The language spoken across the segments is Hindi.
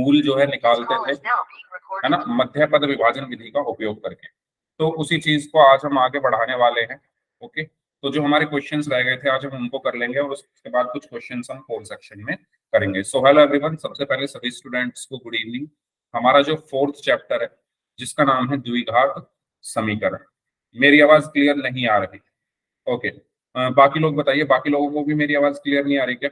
मूल जो है निकालते थे, है ना, मध्य पद विभाजन विधि का उपयोग करके। तो उसी चीज को आज हम आगे बढ़ाने वाले हैं। ओके, तो जो हमारे क्वेश्चंस रह गए थे आज हम उनको कर लेंगे और उसके बाद कुछ क्वेश्चंस हम पोल सेक्शन में करेंगे। सो हेलो एवरीवन, सबसे पहले सभी स्टूडेंट्स को गुड इवनिंग। हमारा जो 4th चैप्टर है जिसका नाम है द्विघात समीकरण। मेरी आवाज क्लियर नहीं आ रही? ओके, बाकी लोग बताइए, बाकी लोगों को भी मेरी आवाज क्लियर नहीं आ रही क्या?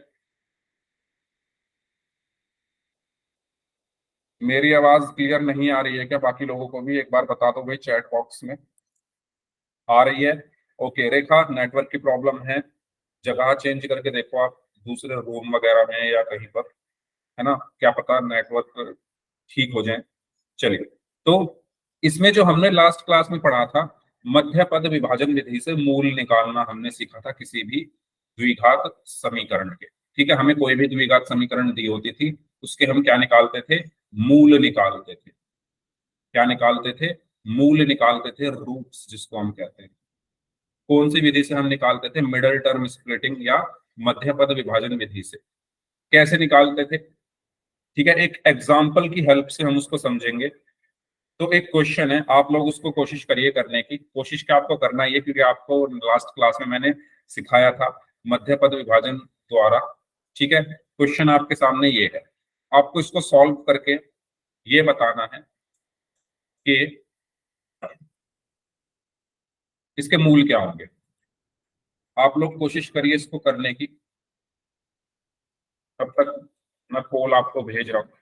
मेरी आवाज क्लियर नहीं आ रही है क्या बाकी लोगों को भी? एक बार बता दो भाई चैट बॉक्स में। आ रही है? ओके, रेखा नेटवर्क की प्रॉब्लम है, जगह चेंज करके देखो आप, दूसरे रूम वगैरह में या कहीं पर, है ना, क्या पता नेटवर्क ठीक हो जाए। चलिए, तो इसमें जो हमने लास्ट क्लास में पढ़ा था, मध्य पद विभाजन विधि से मूल निकालना हमने सीखा था किसी भी द्विघात समीकरण के। ठीक है, हमें कोई भी द्विघात समीकरण दी होती थी उसके हम क्या निकालते थे? मूल निकालते थे। क्या निकालते थे? मूल निकालते थे, रूट्स जिसको हम कहते हैं। कौन सी विधि से हम निकालते थे? मिडल टर्म स्प्लिटिंग या मध्य पद विभाजन विधि से। कैसे निकालते थे? ठीक है, एक एग्जाम्पल की हेल्प से हम उसको समझेंगे। तो एक क्वेश्चन है, आप लोग उसको कोशिश करिए करने की। कोशिश क्या आपको करना है, क्योंकि आपको लास्ट क्लास में मैंने सिखाया था मध्य पद विभाजन द्वारा। ठीक है, क्वेश्चन आपके सामने ये है, आपको इसको सॉल्व करके ये बताना है कि इसके मूल क्या होंगे। आप लोग कोशिश करिए इसको करने की, तब तक मैं पोल आपको भेज रहा हूँ।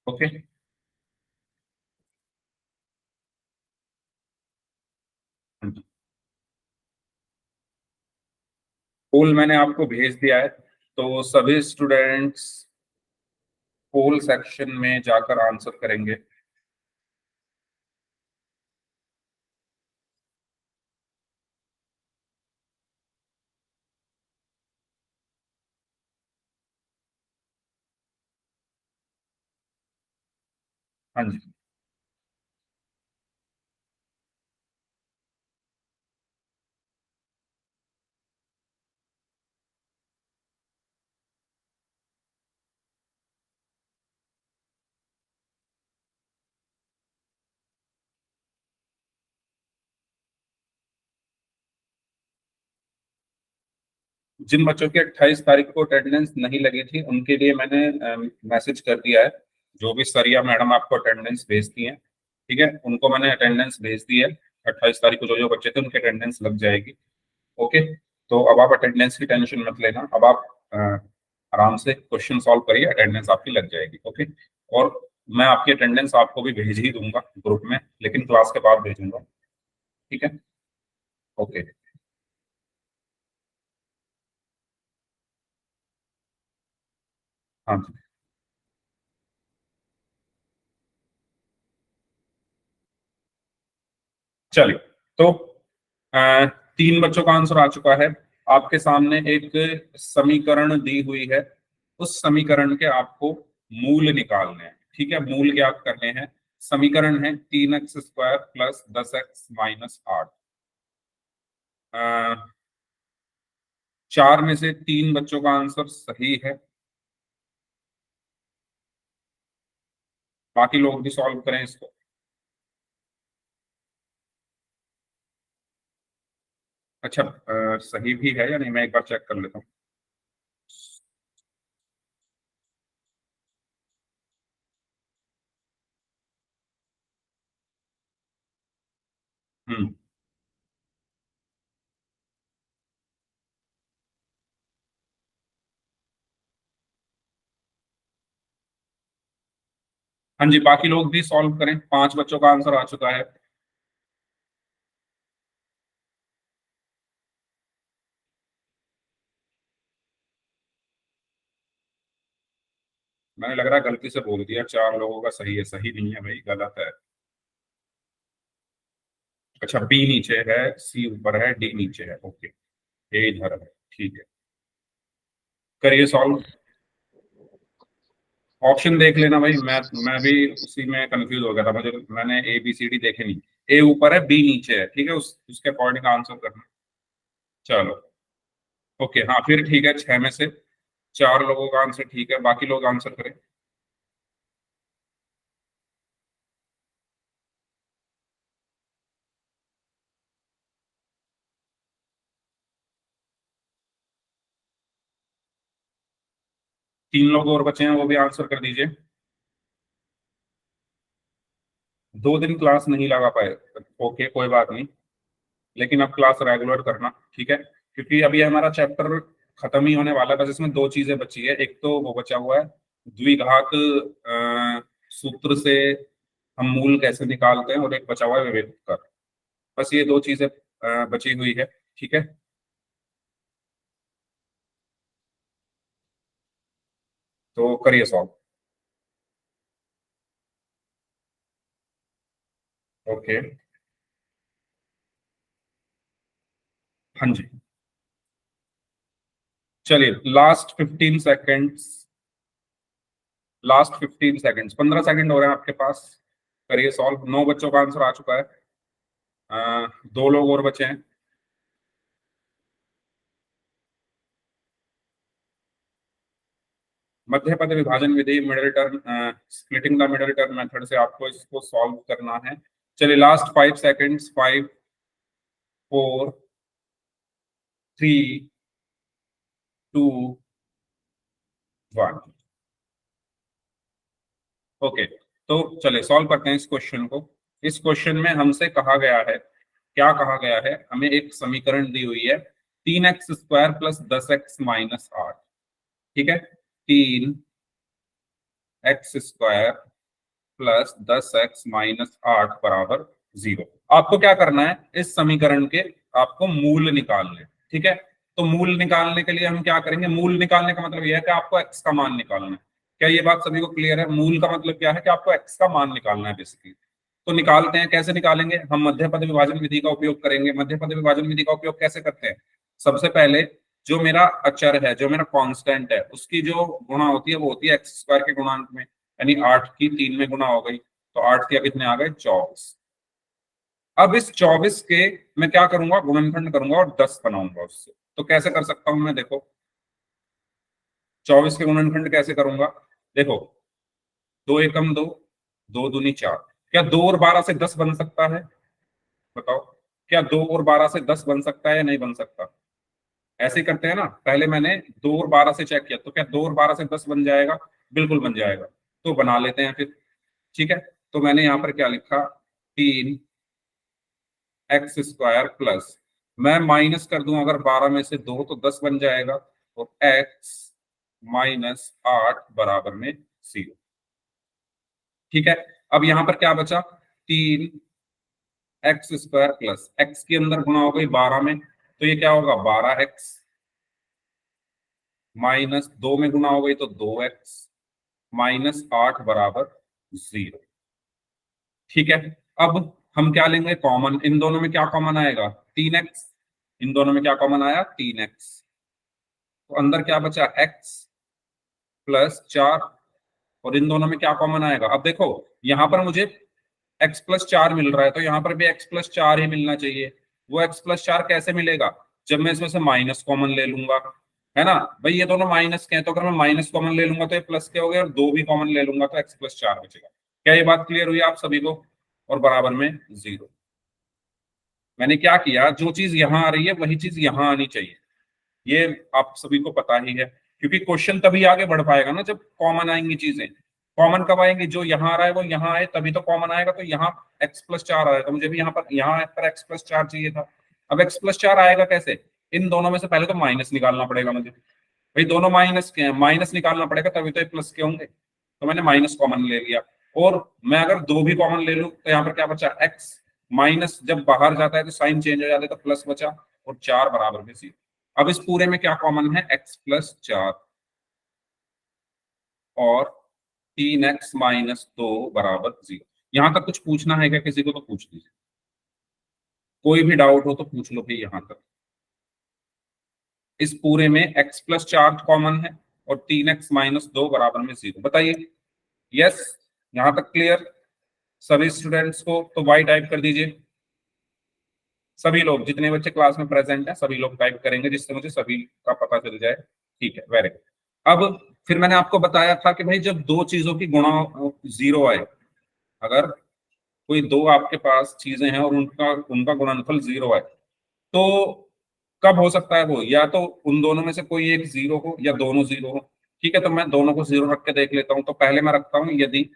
ओके, पोल मैंने आपको भेज दिया है, तो सभी स्टूडेंट्स पोल सेक्शन में जाकर आंसर करेंगे। हाँ जी, जिन बच्चों की 28 तारीख को अटेंडेंस नहीं लगी थी उनके लिए मैंने मैसेज कर दिया है। जो भी सरिया मैडम आपको अटेंडेंस भेजती हैं, ठीक है, उनको मैंने अटेंडेंस भेज दी है। 28 तारीख को जो जो बच्चे थे उनकी अटेंडेंस लग जाएगी। ओके, तो अब आप अटेंडेंस की टेंशन मत लेना, अब आप आराम से क्वेश्चन सॉल्व करिए, अटेंडेंस आपकी लग जाएगी। ओके, और मैं आपकी अटेंडेंस आपको भी भेज ही दूंगा ग्रुप में, लेकिन क्लास के बाद भेजूंगा। ठीक है, ओके। हाँ जी, चलिए, तो अ, 3 बच्चों का आंसर आ चुका है। आपके सामने एक समीकरण दी हुई है, उस समीकरण के आपको मूल निकालने हैं। ठीक है, मूल ज्ञात करने हैं। समीकरण है 3x² प्लस 10x माइनस 8। 4 में से 3 बच्चों का आंसर सही है, बाकी लोग भी सॉल्व करें इसको। अच्छा, सही भी है या नहीं, मैं एक बार चेक कर लेता हूँ। हम्म, हाँ जी, बाकी लोग भी सॉल्व करें। 5 बच्चों का आंसर आ चुका है। मैंने लग रहा है गलती से बोल दिया, 4 लोगों का सही है। सही नहीं है भाई, गलत है। अच्छा, बी नीचे है, सी ऊपर है, डी नीचे है। ओके, ए इधर है। ठीक है, करिए सॉल्व। ऑप्शन देख लेना भाई, मैं भी उसी में कंफ्यूज हो गया था, मुझे मैंने ए बी सी डी देखे नहीं। ए ऊपर है, बी नीचे है, ठीक है, उसके अकॉर्डिंग आंसर करना। चलो, ओके, हाँ फिर ठीक है। 6 में से 4 लोगों का आंसर ठीक है, बाकी लोग आंसर करें। तीन लोग और बचे हैं, वो भी आंसर कर दीजिए। 2 दिन क्लास नहीं लगा पाए, ओके कोई बात नहीं, लेकिन अब क्लास रेगुलर करना, ठीक है, क्योंकि अभी हमारा चैप्टर खत्म ही होने वाला है। बस इसमें 2 चीजें बची है, एक तो वो बचा हुआ है द्विघात सूत्र से हम मूल कैसे निकालते हैं, और एक बचा हुआ है विभेद कर। बस ये 2 चीजें बची हुई है, ठीक है। तो करिए सॉल्व। ओके, हाँ जी, चलिए लास्ट 15 सेकेंड्स 15 सेकेंड हो रहे हैं आपके पास। करिए सॉल्व। 9 बच्चों का आंसर आ चुका है। 2 लोग और बचे हैं। मध्य पद विभाजन विधि, middle term splitting the middle term method से आपको इसको सॉल्व करना है। चलिए लास्ट 5 सेकेंड्स, 5 4 3 2 1। ओके, तो चलिए सॉल्व करते हैं इस क्वेश्चन को। इस क्वेश्चन में हमसे कहा गया है, क्या कहा गया है, हमें एक समीकरण दी हुई है 3x² प्लस 10x-8। ठीक है, 3x² प्लस 10x-8 बराबर 0। आपको क्या करना है, इस समीकरण के आपको मूल निकालने हैं, ठीक है। तो मूल निकालने के लिए हम क्या करेंगे, मूल निकालने का मतलब यह है कि आपको x का मान निकालना है। क्या ये बात सभी को क्लियर है? मूल का मतलब क्या है कि आपको x का मान निकालना है बेसिकली। तो निकालते हैं, कैसे निकालेंगे, हम मध्य पद विभाजन विधि का उपयोग करेंगे। मध्य पद विभाजन विधि का उपयोग कैसे करते हैं? सबसे पहले जो मेरा अचर है, जो मेरा कांस्टेंट है, उसकी जो गुणा होती है वो होती है x² के गुणांक में, यानी 8 की 3 में गुणा हो गई, तो 8 के कितने आ गए, 24। अब इस 24 के मैं क्या करूंगा, गुणनखंड करूंगा और 10 बनाऊंगा उससे। तो कैसे कर सकता हूं मैं, देखो 24 के गुणनखंड कैसे करूंगा, देखो 2 एकम 2, 2 दूनी 4। क्या 2 और 12 से 10 बन सकता है? बताओ, क्या 2 और 12 से 10 बन सकता है या नहीं बन सकता? ऐसे ही करते हैं ना, पहले मैंने 2 और 12 से चेक किया, तो क्या 2 और 12 से 10 बन जाएगा? बिल्कुल बन जाएगा। तो बना लेते हैं फिर, ठीक है। तो मैंने यहाँ पर क्या लिखा, 3x² प्लस, मैं माइनस कर दूं अगर 12 में से 2 तो 10 बन जाएगा, और x-8 बराबर में 0। ठीक है, अब यहां पर क्या बचा, 3x² प्लस x के अंदर गुणा हो गई 12 में, तो ये क्या होगा, 12x, माइनस 2 में गुणा हो गई तो 2x, -8 बराबर 0। ठीक है, अब हम क्या लेंगे कॉमन, इन दोनों में क्या कॉमन आएगा, 3x। इन दोनों में क्या कॉमन आया, 3x। तो अंदर क्या बचा, x प्लस 4, और इन दोनों में क्या कॉमन आएगा। अब देखो यहां पर मुझे x+4 मिल रहा है, तो यहाँ पर भी x+4 ही मिलना चाहिए। वो x+4 कैसे मिलेगा, जब मैं इसमें से माइनस कॉमन ले लूंगा, है ना भाई, ये दोनों माइनस के हैं, तो अगर मैं माइनस कॉमन ले लूंगा तो ये प्लस के हो गए, और 2 भी कॉमन ले लूंगा तो x+4 बचेगा। क्या ये बात क्लियर हुई आप सभी को? और बराबर में 0। मैंने क्या किया, जो चीज यहां आ रही है वही चीज यहां आनी चाहिए, ये आप सभी को पता ही है, क्योंकि क्वेश्चन तभी आगे बढ़ पाएगा ना जब कॉमन आएंगी चीजें। कॉमन कब आएंगी, जो यहाँ आ रहा है वो यहाँ आए तभी तो कॉमन आएगा। तो यहाँ x+4 आ रहा है, तो मुझे भी यहाँ पर x+4 चाहिए था। अब x+4 आएगा कैसे, इन दोनों में से पहले तो माइनस निकालना पड़ेगा मुझे, भाई दोनों माइनस के हैं, माइनस निकालना पड़ेगा तभी तो ये प्लस के होंगे। तो मैंने माइनस कॉमन ले लिया, और मैं अगर 2 भी कॉमन ले लूं तो यहाँ पर क्या बचा, x, माइनस जब बाहर जाता है तो साइन चेंज हो जाता है, तो प्लस बचा, और 4 बराबर में 0। अब इस पूरे में क्या कॉमन है, x+4, और 3x-2 बराबर 0। यहां तक कुछ पूछना है क्या किसी को, तो पूछ लीजिए, कोई भी डाउट हो तो पूछ लो भाई यहां तक। इस पूरे में x+4 कॉमन है, और 3x-2 बराबर में 0, बताइए। यस, यहां तक क्लियर सभी स्टूडेंट्स को? तो वाई टाइप कर दीजिए, सभी लोग, जितने बच्चे क्लास में प्रेजेंट हैं सभी लोग टाइप करेंगे, जिससे मुझे सभी का पता चल जाए। ठीक है, वेरी गुड। अब फिर मैंने आपको बताया था कि भाई जब दो चीजों की गुणा जीरो आए, अगर कोई दो आपके पास चीजें हैं और उनका उनका गुणनफल जीरो है, तो कब हो सकता है वो, या तो उन दोनों में से कोई एक जीरो हो या दोनों जीरो हो। ठीक है, तो मैं दोनों को जीरो रख के देख लेता हूं। तो पहले मैं रखता हूं यदि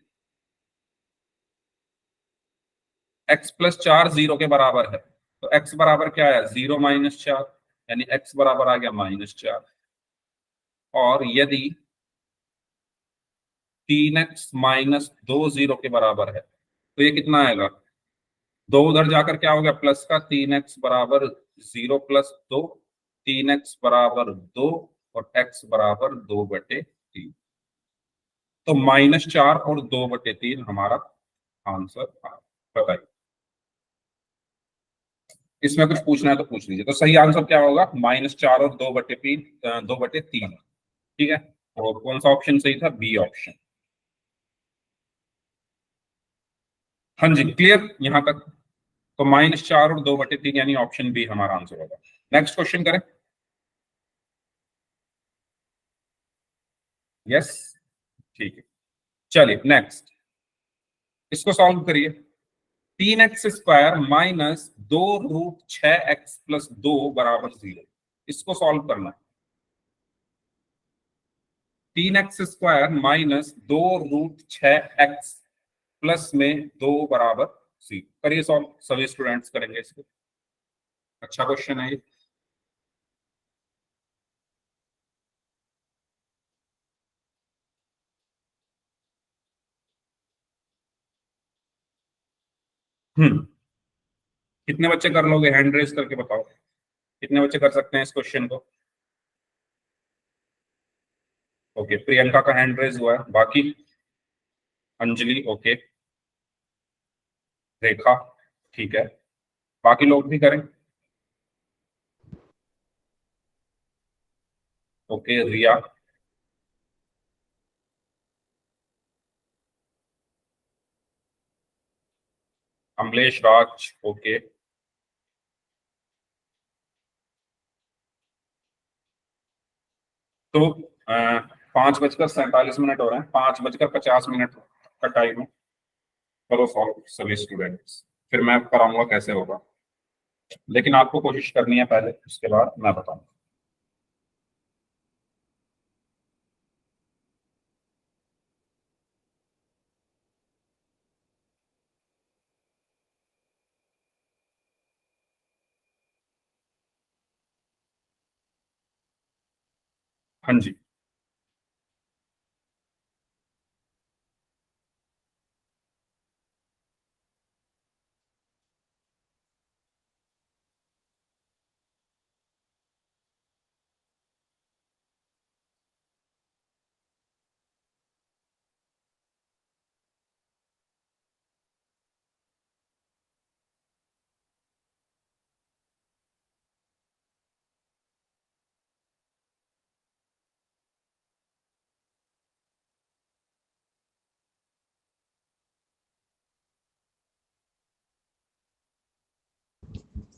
x प्लस 4 जीरो के बराबर है, तो x बराबर क्या है, 0 - 4, यानी x बराबर आ गया -4। और यदि 3x - 2 जीरो के बराबर है, तो ये कितना आएगा, दो उधर जाकर क्या हो गया, प्लस का, 3x बराबर 0 + 2, 3x बराबर 2, और x बराबर 2/3। तो -4 और 2/3 हमारा आंसर आ। बताइए, इसमें कुछ पूछना है तो पूछ लीजिए। तो सही आंसर क्या होगा, -4 और 2/3, 2/3। ठीक है, और कौन सा ऑप्शन सही था, बी ऑप्शन। हाँ जी, क्लियर यहां तक। तो -4 और 2/3 यानी ऑप्शन बी हमारा आंसर होगा। नेक्स्ट क्वेश्चन करें। यस, ठीक है, चलिए नेक्स्ट, इसको सॉल्व करिए। 3x² - 2√6x + 2 = 0। इसको सॉल्व करना है। 3x² - 2√6x प्लस में 2 = 0। करिए सॉल्व, सभी स्टूडेंट्स करेंगे इसको। अच्छा क्वेश्चन है ये। हम्म, कितने बच्चे कर लोगे, हैंड रेज करके बताओ, कितने बच्चे कर सकते हैं इस क्वेश्चन को। ओके, प्रियंका का हैंड रेज हुआ है, बाकी अंजलि, ओके, रेखा, ठीक है, बाकी लोग भी करें। ओके, रिया, अमलेश, राज, ओके। तो 5:47 हो रहे हैं, 5:50 का टाइम है। करो सॉल्व सभी स्टूडेंट्स, फिर मैं कराऊंगा कैसे होगा, लेकिन आपको कोशिश करनी है पहले, उसके बाद मैं बताऊंगा। हाँ जी,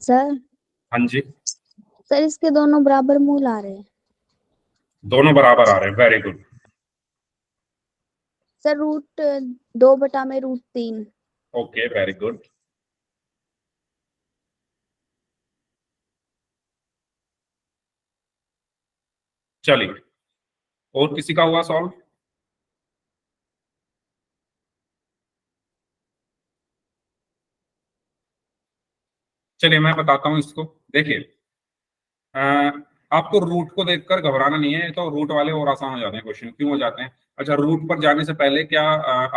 सर हाँ जी, सर इसके दोनों बराबर मूल आ रहे हैं। दोनों बराबर आ रहे हैं, very good. Sir √2/√3। Okay, very good. चलिए, और किसी का हुआ सॉल्व। चलिए मैं बताता हूँ इसको, देखिए, अ, आपको रूट को देखकर घबराना नहीं है, तो रूट वाले और आसान हो जाते हैं क्वेश्चन, क्यों हो जाते हैं। अच्छा, रूट पर जाने से पहले क्या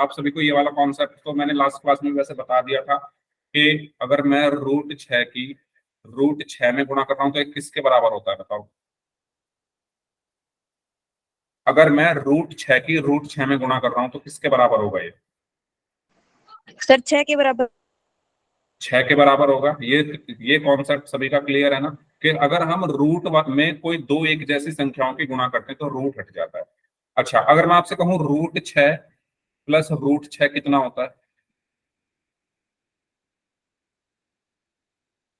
आप सभी को ये वाला कॉन्सेप्ट तो मैंने लास्ट क्लास में वैसे बता दिया था कि अगर मैं √6 की √6 में गुणा कर रहा हूँ तो ये किसके बराबर होता है, बताओ। अगर मैं √6 की √6 में गुणा कर रहा हूँ तो किसके बराबर होगा ये, सर 6 के बराबर। 6 के बराबर होगा। ये कॉन्सेप्ट सभी का क्लियर है ना, कि अगर हम रूट में कोई दो एक जैसी संख्याओं की गुणा करते हैं तो रूट हट जाता है। अच्छा, अगर मैं आपसे कहूं √6 प्लस √6 कितना होता है,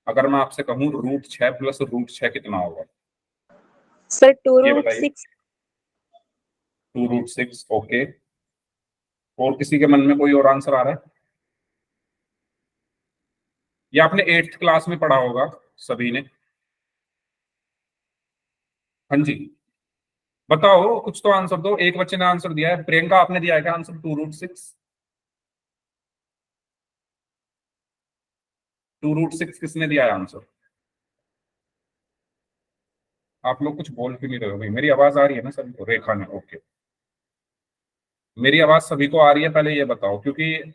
अगर मैं आपसे कहूं √6 प्लस √6 कितना होगा, सर टू ये रूट बताइए। सिक्स 2√6। ओके, और किसी के मन में कोई और आंसर आ रहा है? ये आपने 8th क्लास में पढ़ा होगा सभी ने। हाँ जी, बताओ, कुछ तो आंसर दो। एक बच्चे ने आंसर दिया है, प्रियंका आपने दिया है क्या आंसर 2√6? 2√6 किसने दिया है आंसर? आप लोग कुछ बोल क्यों नहीं रहे हो भाई? मेरी आवाज आ रही है ना सभी को? रेखा ने, ओके। मेरी आवाज सभी को आ रही है, पहले ये बताओ, क्योंकि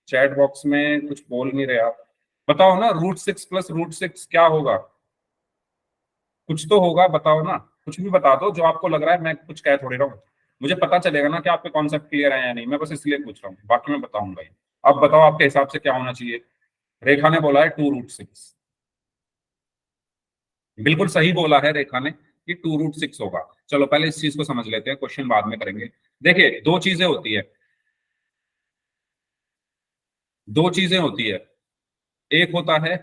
चैट बॉक्स में कुछ बोल नहीं रहे आप। बताओ ना, √6 प्लस √6 क्या होगा? कुछ तो होगा, बताओ ना। कुछ भी बता दो जो आपको लग रहा है, मैं कुछ कह थोड़ी रहा हूँ। मुझे पता चलेगा ना कि आपके कॉन्सेप्ट क्लियर है या नहीं, मैं बस इसलिए पूछ रहा हूँ, बाकी मैं बताऊंगा ही। अब बताओ आपके हिसाब से क्या होना चाहिए। रेखा ने बोला है 2√6। बिल्कुल सही बोला है रेखा ने कि 2√6 होगा। चलो पहले इस चीज को समझ लेते हैं, क्वेश्चन बाद में करेंगे। देखिए, दो चीजें होती है। एक होता है,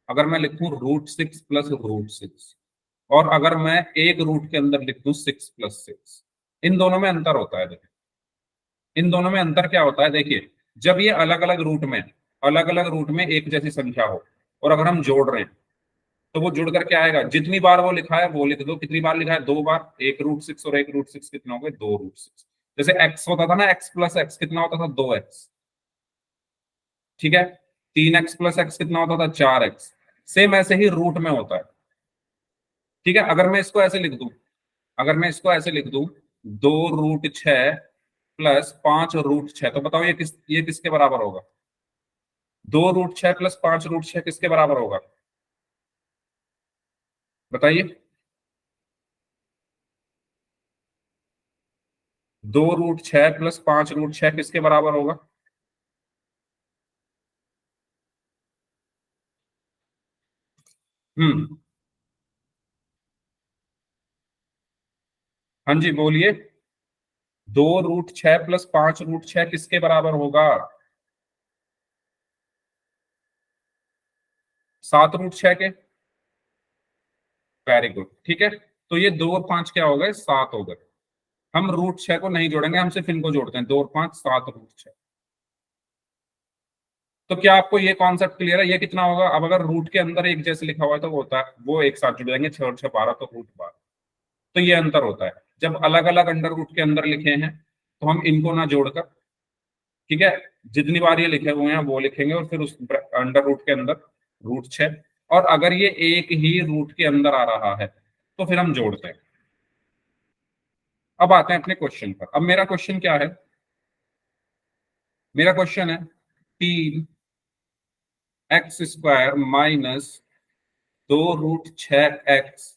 अगर मैं लिखूं √6 प्लस √6, और अगर मैं एक रूट के अंदर लिख दूं 6 + 6, इन दोनों में अंतर होता है। देखिए, इन दोनों में अंतर क्या होता है, देखिए, जब ये अलग अलग रूट में एक जैसी संख्या हो, और अगर हम जोड़ रहे हैं, तो वो जुड़ करके आएगा। जितनी बार वो लिखा है वो लिख दो। कितनी बार लिखा है? 2 बार। एक √6 और एक √6 कितना हो गए? 2√6। जैसे एक्स होता था ना, x + x कितना होता था? 2x। ठीक है। 3x + x कितना होता था? 4x। सेम ऐसे ही रूट में होता है। ठीक है। अगर मैं इसको ऐसे लिख दूं 2√6 प्लस 5√6, तो बताओ ये किसके बराबर होगा? 2√6 प्लस 5√6 किसके बराबर होगा? बताइए। 2√6 प्लस 5√6 किसके बराबर होगा? हम्म। हाँ जी, बोलिए। 2√6 प्लस 5√6 किसके बराबर होगा? 7√6 के। Very good. ठीक है, तो ये 2 और 5 क्या हो गए? 7 हो गए। हम √6 को नहीं जोड़ेंगे, हम सिर्फ इनको जोड़ते हैं। 2 और 5 7 √6। तो क्या आपको ये कॉन्सेप्ट क्लियर है? ये कितना होगा? अब अगर रूट के अंदर एक जैसे लिखा हुआ है तो वो होता है, वो एक साथ जुड़ जाएंगे। 6 और 6 12, तो √12। तो ये अंतर होता है। जब अलग अलग अंडर रूट के अंदर लिखे हैं, तो हम इनको ना जोड़कर, ठीक है, जितनी बार ये लिखे हुए हैं वो लिखेंगे, और फिर उस अंडर रूट के अंदर √6। और अगर ये एक ही रूट के अंदर आ रहा है, तो फिर हम जोड़ते हैं। अब आते हैं अपने क्वेश्चन पर। अब मेरा क्वेश्चन है 3x² - 2√6x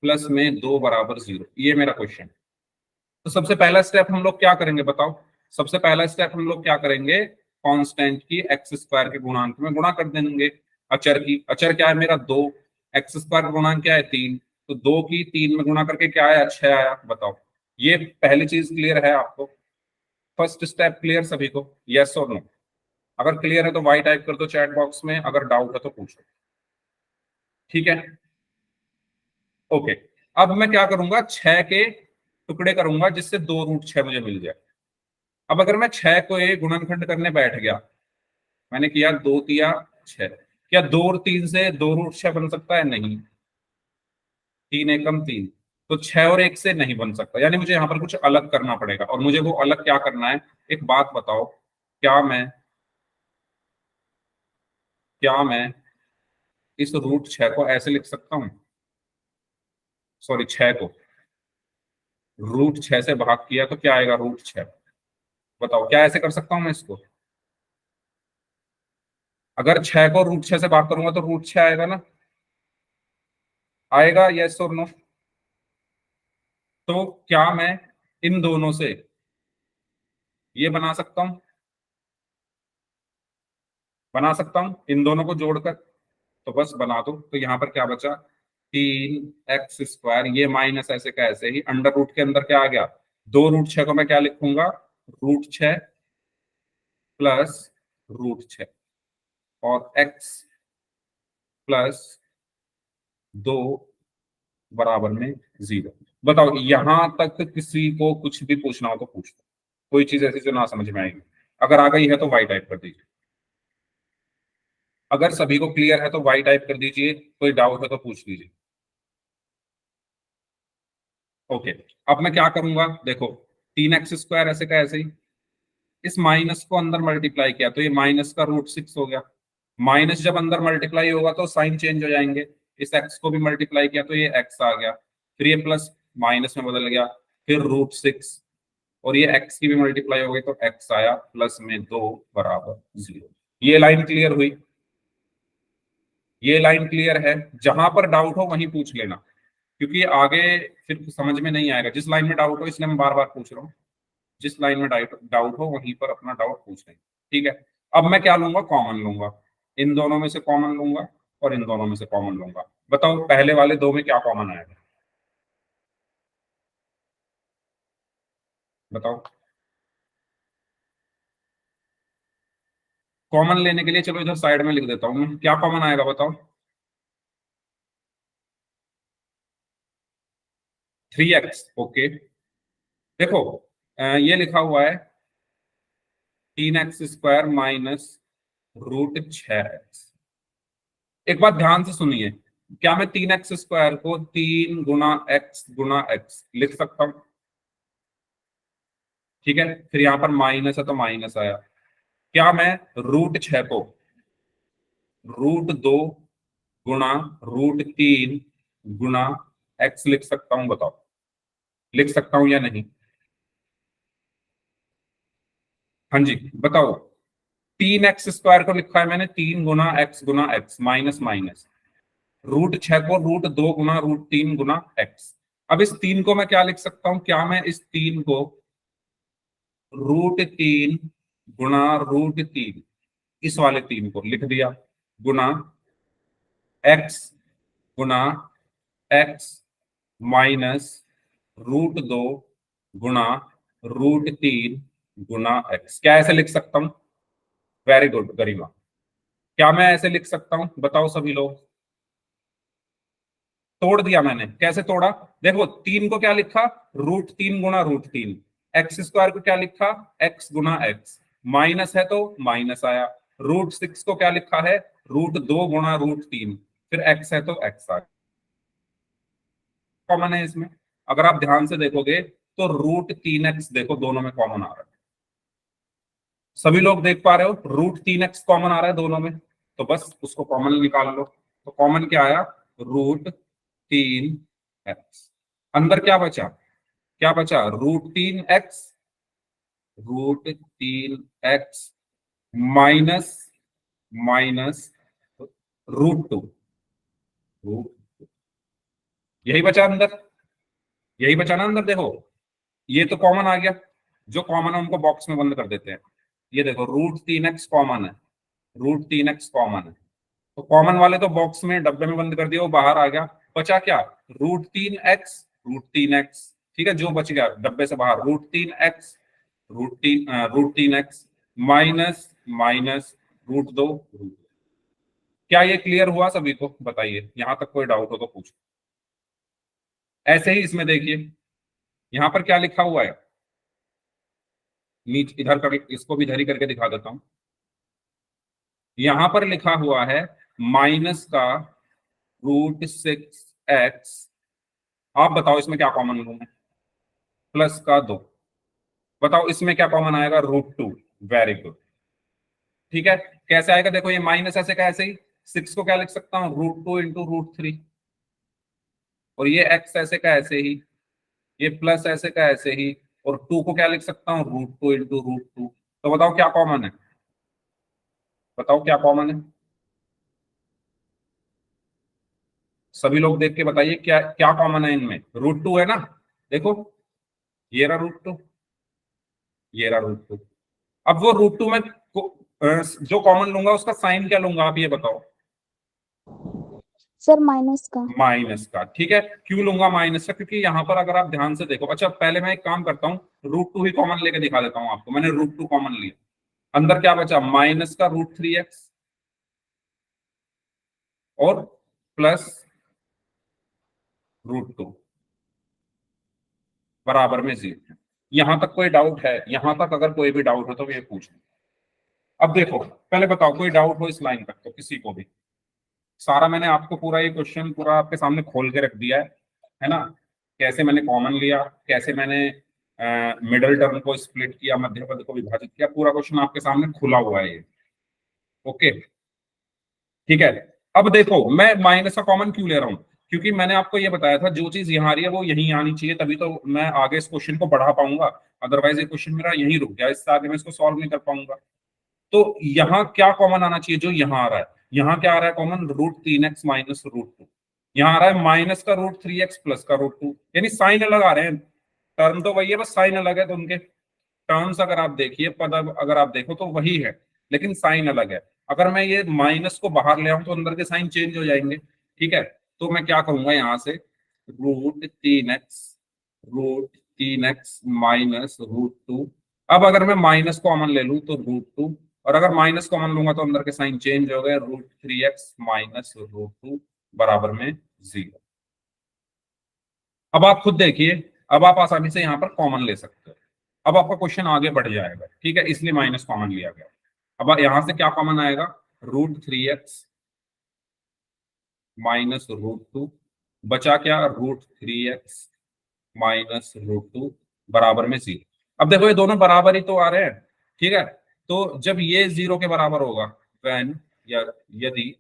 प्लस में 2 बराबर 0। ये मेरा क्वेश्चन। तो सबसे पहला स्टेप हम लोग क्या करेंगे, बताओ? सबसे पहला स्टेप हम लोग क्या करेंगे? कांस्टेंट की x² के गुणांक में गुणा कर देंगे। अचर क्या है मेरा? 2। x² का गुणांक क्या है? 3। तो 2 की 3 में गुणा करके क्या आया? 6 आया। बताओ, ये पहली चीज क्लियर है आपको? फर्स्ट स्टेप क्लियर सभी को? यस और नो? अगर क्लियर है तो वाई टाइप कर दो चैट बॉक्स में, अगर डाउट है तो पूछो। ठीक है, ओके। अब मैं क्या करूंगा? 6 के टुकड़े करूंगा, जिससे 2√6 मुझे मिल जाए। अब अगर मैं 6 को ये गुणनखंड करने बैठ गया, मैंने किया 2 तिया 6, क्या 2 और 3 से 2√6 बन सकता है? नहीं। 3 एकम 3। तो 6 और 1 से नहीं बन सकता, यानी मुझे यहाँ पर कुछ अलग करना पड़ेगा। और मुझे वो अलग क्या करना है? एक बात बताओ, क्या मैं क्या मैं इस √6 को ऐसे लिख सकता हूँ? सॉरी, 6 को √6 से भाग किया तो क्या आएगा? √6। बताओ, क्या ऐसे कर सकता हूँ मैं इसको? अगर 6 को √6 से भाग करूंगा तो √6 आएगा ना? आएगा, यस और नो? तो क्या मैं इन दोनों से ये बना सकता हूं इन दोनों को जोड़कर? तो बस बना दो। तो यहां पर क्या बचा? 3x², ये माइनस ऐसे का ऐसे ही, अंडर रूट के अंदर क्या आ गया? 2√6 को मैं क्या लिखूंगा? √6 प्लस √6, और x + 2 बराबर में 0। बताओ यहां तक किसी को कुछ भी पूछना हो तो पूछ लो, कोई चीज ऐसी जो ना समझ में आएगी। अगर आ गई है तो वाई टाइप कर दीजिए, अगर सभी को क्लियर है तो वाई टाइप कर दीजिए, कोई डाउट है तो पूछ लीजिए। ओके, अब मैं क्या करूंगा देखो, 3x² ऐसे का ऐसे ही, इस माइनस को अंदर मल्टीप्लाई किया तो ये माइनस का √6 हो गया। माइनस जब अंदर मल्टीप्लाई होगा तो साइन चेंज हो जाएंगे, इस x को भी मल्टीप्लाई किया तो ये x आ गया, फिर ये प्लस माइनस में बदल गया, फिर √6, और ये x की भी मल्टीप्लाई हो गई तो x आया, प्लस में 2 बराबर 0। ये लाइन क्लियर हुई, ये लाइन क्लियर है। जहां पर डाउट हो वहीं पूछ लेना, क्योंकि आगे फिर समझ में नहीं आएगा। जिस लाइन में डाउट हो, इसलिए मैं बार बार पूछ रहा हूँ, जिस लाइन में डाउट हो वहीं पर अपना डाउट पूछ लें। ठीक है, अब मैं क्या लूंगा, कॉमन लूंगा, इन दोनों में से कॉमन लूंगा और इन दोनों में से कॉमन लूंगा। बताओ पहले वाले दो में क्या कॉमन आएगा, बताओ। कॉमन लेने के लिए चलो इधर साइड में लिख देता हूं मैं, क्या कॉमन आएगा बताओ। 3x, okay. देखो ये लिखा हुआ है 3x² माइनस √6x। एक बात ध्यान से सुनिए, क्या मैं 3x² को 3 गुना x लिख सकता हूं? ठीक है, फिर यहां पर माइनस है तो माइनस आया। क्या मैं √6 को √2 गुना √3 गुना x लिख सकता हूं? बताओ, लिख सकता हूं या नहीं? हाँ जी बताओ। 3x² को लिखा है मैंने 3 गुना x माइनस माइनस, √6 को √2 गुना √3 गुना x। अब इस 3 को मैं क्या लिख सकता हूं, क्या मैं इस 3 को √3 गुना √3, इस वाले 3 को लिख दिया, गुना x गुना x माइनस √2 गुना √3 गुना x। क्या ऐसे लिख सकता हूं? वेरी गुड गरिमा, क्या मैं ऐसे लिख सकता हूं? बताओ सभी लोग। तोड़ दिया मैंने, कैसे तोड़ा? देखो 3 को क्या लिखा, √3 गुना √3, x² को क्या लिखा, x गुना x, माइनस है तो माइनस आया, √6 को क्या लिखा है, √2 गुना √3, फिर x है तो x आया। कॉमन है इसमें, अगर आप ध्यान से देखोगे तो √3x देखो दोनों में कॉमन आ रहा है। सभी लोग देख पा रहे हो, √3x कॉमन आ रहा है दोनों में, तो बस उसको कॉमन निकाल लो। तो कॉमन क्या आया, √3x। अंदर क्या बचा, क्या बचा, √3x माइनस माइनस √2, यही बचा अंदर, यही बचा ना अंदर। देखो ये तो कॉमन आ गया, जो कॉमन है उनको बॉक्स में बंद कर देते हैं। ये देखो √3x कॉमन है, √3x कॉमन है, तो कॉमन वाले तो बॉक्स में डब्बे में बंद कर दिया, वो बाहर आ गया। बचा क्या, √3x, ठीक है, जो बच गया डब्बे से बाहर, √3x, √3x माइनस माइनस √2। क्या ये क्लियर हुआ सभी को? बताइए, यहां तक कोई डाउट हो तो पूछो। ऐसे ही इसमें देखिए, यहां पर क्या लिखा हुआ है, नीचे इधर कर, इसको भी इधर ही करके दिखा देता हूं। यहां पर लिखा हुआ है माइनस का √6x। आप बताओ इसमें क्या कॉमन लूं मैं, प्लस का 2। बताओ इसमें क्या कॉमन आएगा, √2। वेरी गुड, ठीक है। कैसे आएगा, देखो ये माइनस ऐसे का ऐसे ही, 6 को क्या लिख सकता हूँ, √2 × √3, और ये x ऐसे का ऐसे ही, ये प्लस ऐसे का ऐसे ही, और 2 को क्या लिख सकता हूँ, √2 × √2। तो बताओ क्या कॉमन है, बताओ क्या कॉमन है, सभी लोग देख के बताइए क्या क्या कॉमन है इनमें। √2 है ना, देखो ये रहा √2, ये रहा √2। अब वो √2 में जो कॉमन लूंगा उसका साइन क्या लूंगा, आप ये बताओ। सर माइनस का। माइनस का, ठीक है। क्यों लूंगा माइनस का, क्योंकि यहां पर अगर आप ध्यान से देखो, अच्छा पहले मैं एक काम करता हूँ, √2 ही कॉमन लेके दिखा देता हूँ आपको। मैंने √2 कॉमन लिया, अंदर क्या बचा, माइनस का √3x और प्लस √2। बराबर में 0। यहां तक कोई डाउट है? यहां तक अगर कोई भी डाउट हो तो ये पूछ लो। अब देखो, पहले बताओ कोई डाउट हो इस लाइन तक तो, किसी को भी? सारा मैंने आपको पूरा ये क्वेश्चन पूरा आपके सामने खोल के रख दिया है ना? कैसे मैंने कॉमन लिया, कैसे मैंने मिडल टर्म को स्प्लिट किया, मध्य पद को विभाजित किया, पूरा क्वेश्चन आपके सामने खुला हुआ है ये। ओके, ठीक है। अब देखो मैं माइनस का कॉमन क्यों ले रहा हूं? क्योंकि मैंने आपको ये बताया था जो चीज यहाँ आ रही है वो यहीं आनी चाहिए, तभी तो मैं आगे इस क्वेश्चन को बढ़ा पाऊंगा। अदरवाइज ये क्वेश्चन मेरा यहीं रुक गया, इससे आगे मैं इसको सॉल्व नहीं कर पाऊंगा। तो यहाँ क्या कॉमन आना चाहिए? जो यहाँ आ रहा है, यहाँ क्या आ रहा है कॉमन? √3x minus √2। यहाँ आ रहा है माइनस का √3x प्लस का √2, यानी साइन अलग आ रहे हैं। टर्म तो वही है, बस साइन अलग है। तो उनके टर्म्स अगर आप देखिए, पद अगर आप देखो तो वही है, लेकिन साइन अलग है। अगर मैं ये माइनस को बाहर ले आऊं तो अंदर के साइन चेंज हो जाएंगे। ठीक है, तो मैं क्या करूंगा यहाँ से? √3x minus √2। अब अगर मैं माइनस कॉमन ले लूं तो √2, और अगर माइनस कॉमन लूंगा तो अंदर के साइन चेंज हो गए। √3x माइनस √2 बराबर में 0। अब आप खुद देखिए, अब आप आसानी से यहाँ पर कॉमन ले सकते हो। अब आपका क्वेश्चन आगे बढ़ जाएगा, ठीक है, इसलिए माइनस कॉमन लिया गया। अब यहां से क्या कॉमन आएगा? √3x माइनस √2, बचा क्या? √3x माइनस √2 बराबर में 0। अब देखो ये दोनों बराबर ही तो आ रहे हैं, ठीक है। तो जब ये 0 के बराबर होगा, व्हेन, या यदि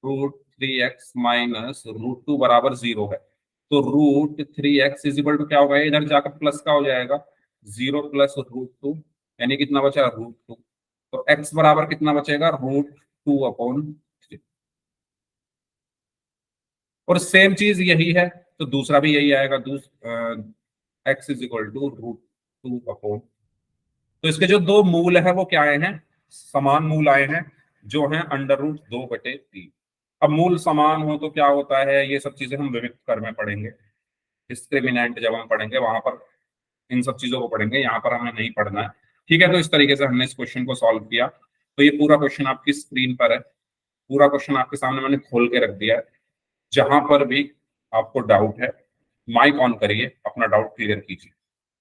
√3x माइनस √2 बराबर 0 है, तो √3x इज इक्वल टू क्या होगा? इधर जाकर प्लस का हो जाएगा, 0 प्लस √2, यानी कितना बचा? √2। तो x बराबर कितना बचेगा? √2/3। और सेम चीज यही है, तो दूसरा भी यही आएगा। x is equal to √2। तो इसके जो दो मूल है वो क्या आए हैं? समान मूल आए हैं, जो हैं √2/3। अब मूल समान हो तो क्या होता है, ये सब चीजें हम विविक्त कर में पढ़ेंगे। डिस्क्रिमिनेंट जब हम पढ़ेंगे वहां पर इन सब चीजों को पढ़ेंगे, यहाँ पर हमें नहीं पढ़ना है। ठीक है, तो इस तरीके से हमने इस क्वेश्चन को सॉल्व किया। तो ये पूरा क्वेश्चन आपकी स्क्रीन पर है, पूरा क्वेश्चन आपके सामने मैंने खोल के रख दिया है। जहां पर भी आपको डाउट है, माइक ऑन करिए, अपना डाउट क्लियर कीजिए।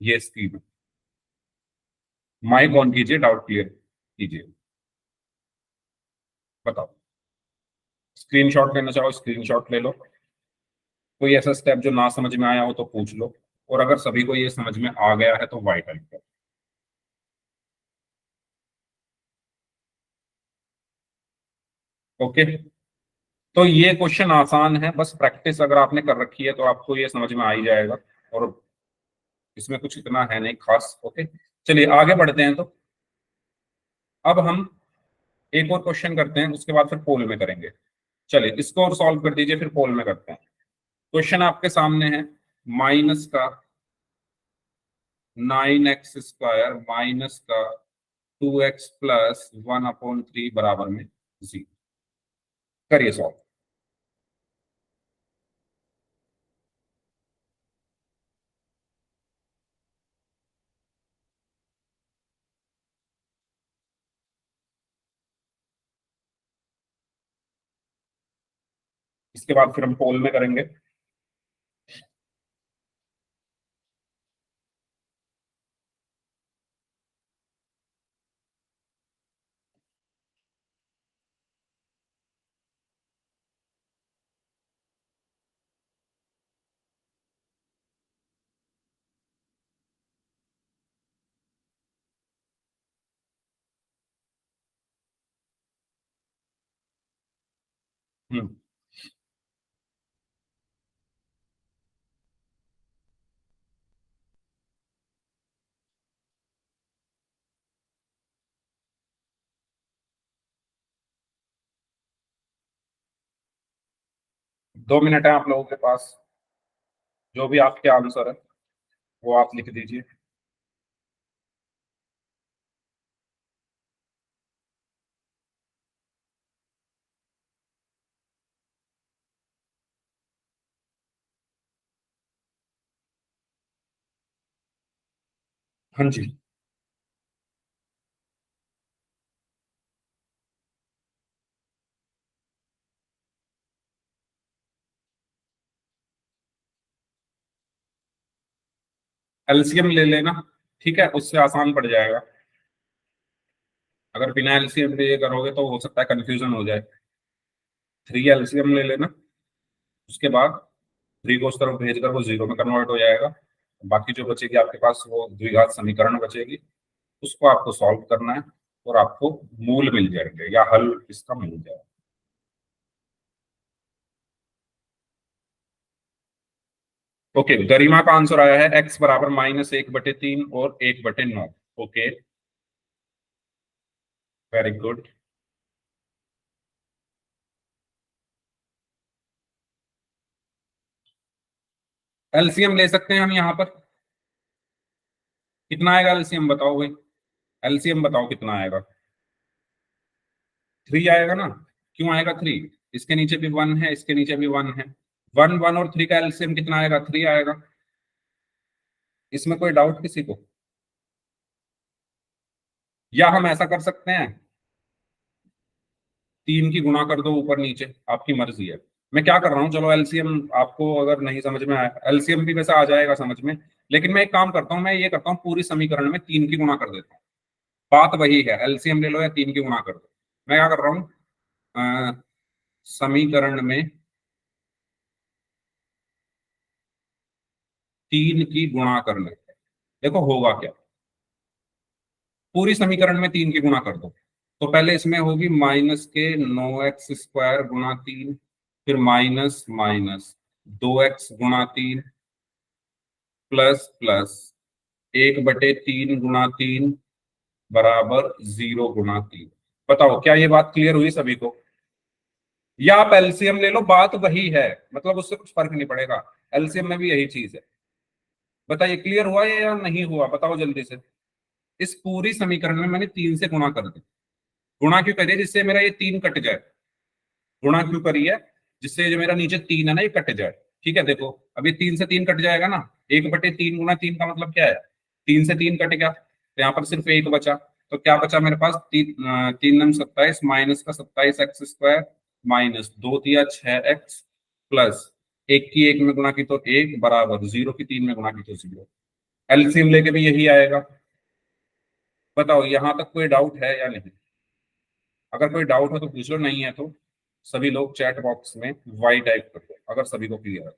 ये स्क्रीन, माइक ऑन कीजिए, डाउट क्लियर कीजिए। बताओ, स्क्रीनशॉट लेना चाहो स्क्रीनशॉट ले लो। कोई ऐसा स्टेप जो ना समझ में आया हो तो पूछ लो, और अगर सभी को ये समझ में आ गया है तो वाइट टाइप करो। ओके, तो ये क्वेश्चन आसान है, बस प्रैक्टिस अगर आपने कर रखी है तो आपको ये समझ में आ ही जाएगा, और इसमें कुछ इतना है नहीं खास। ओके, चलिए आगे बढ़ते हैं। तो अब हम एक और क्वेश्चन करते हैं, उसके बाद फिर पोल में करेंगे। चलिए इसको और सॉल्व कर दीजिए, फिर पोल में करते हैं। क्वेश्चन आपके सामने है, माइनस का 9x² माइनस का 2x प्लस 1/3 बराबर में 0। करिए सॉल्व। इसके बाद फिर हम पोल में करेंगे। 2 मिनट है आप लोगों के पास, जो भी आपके आंसर है वो आप लिख दीजिए। हाँ जी। एलसीएम ले लेना, ठीक है, उससे आसान पड़ जाएगा। अगर बिना एलसीएम लिए करोगे तो हो सकता है कंफ्यूजन हो जाए। 3 एलसीएम ले लेना, उसके बाद 3 को उस तरफ भेजकर वो 0 में कन्वर्ट हो जाएगा। बाकी जो बचेगी आपके पास वो द्विघात समीकरण बचेगी, उसको आपको सॉल्व करना है और आपको मूल मिल जाएंगे या हल इसका मिल जाएगा। ओके, गरिमा का आंसर आया है x बराबर -1/3 और 1/9। Okay, very good. एलसीएम ले सकते हैं हम यहाँ पर, कितना आएगा एलसीएम बताओ भाई, एलसीएम बताओ कितना आएगा। 3 आएगा ना, क्यों आएगा 3? इसके नीचे भी 1 है, इसके नीचे भी 1 है। 1 1 और 3 का एलसीएम कितना आएगा? 3 आएगा। इसमें कोई डाउट किसी को? या हम ऐसा कर सकते हैं, 3 की गुणा कर दो ऊपर नीचे, आपकी मर्जी है। मैं क्या कर रहा हूँ, चलो एलसीएम आपको अगर नहीं समझ में आया, एलसीएम भी वैसे आ जाएगा समझ में, लेकिन मैं एक काम करता हूँ, मैं ये करता हूँ पूरी समीकरण में 3 की गुणा कर देता हूँ। बात वही है, एलसीएम ले लो या 3 की गुणा कर दो। मैं क्या कर रहा हूँ, समीकरण में 3 की गुणा कर ले, देखो होगा क्या। पूरी समीकरण में 3 की गुणा कर दो, तो पहले इसमें होगी -9x² गुणा 3, फिर माइनस माइनस 2x गुणा 3 प्लस प्लस 1/3 गुणा 3 बराबर 0 गुणा 3। बताओ क्या ये बात क्लियर हुई सभी को? या आप एलसीएम ले लो, बात वही है, मतलब उससे कुछ फर्क नहीं पड़ेगा, एलसीएम में भी यही चीज है। बताइए क्लियर हुआ ये या नहीं हुआ, बताओ जल्दी से। इस पूरी समीकरण में मैंने 3 से गुणा कर दी। गुणा क्यों करिए? जिससे मेरा ये 3 कट जाए। गुणा क्यों करी है? जिससे जो मेरा नीचे 3 है ना, ये कट जाए। ठीक है, देखो अब ये 3 से 3 कट जाएगा ना, 1/3 गुणा 3 का मतलब क्या है? 3 से 3 कट गया, तो यहाँ पर सिर्फ 1 बचा। तो क्या बचा मेरे पास? 3×9 = 27 माइनस का 27x² माइनस 2×3 = 6x प्लस 1 की 1 में गुणा की तो 1 बराबर 0 की 3 में गुणा की तो 0। एलसीएम लेके भी यही आएगा। बताओ यहां तक कोई डाउट है या नहीं? अगर कोई डाउट हो तो पूछ लो, नहीं है तो सभी लोग चैट बॉक्स में वाई टाइप कर दो अगर सभी को क्लियर है।